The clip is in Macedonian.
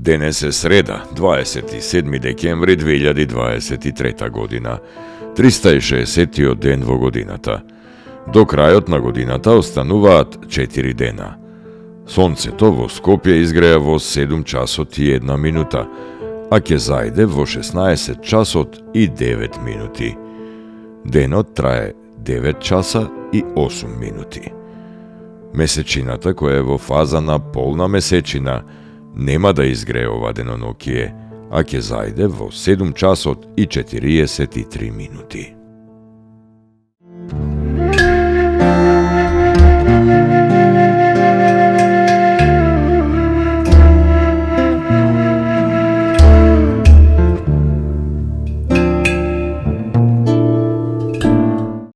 Денес е среда, 27 декември 2023 година, 360 ден во годината. До крајот на годината остануваат 4 дена. Сонцето во Скопје изгреа во 7 часот и 1 минута, а ќе зајде во 16 часот и 9 минути. Денот трае 9 часа и 8 минути. Месечината, која е во фаза на полна месечина, нема да изгрее ова денонокие, а ќе зајде во 7 часот и 43 минути.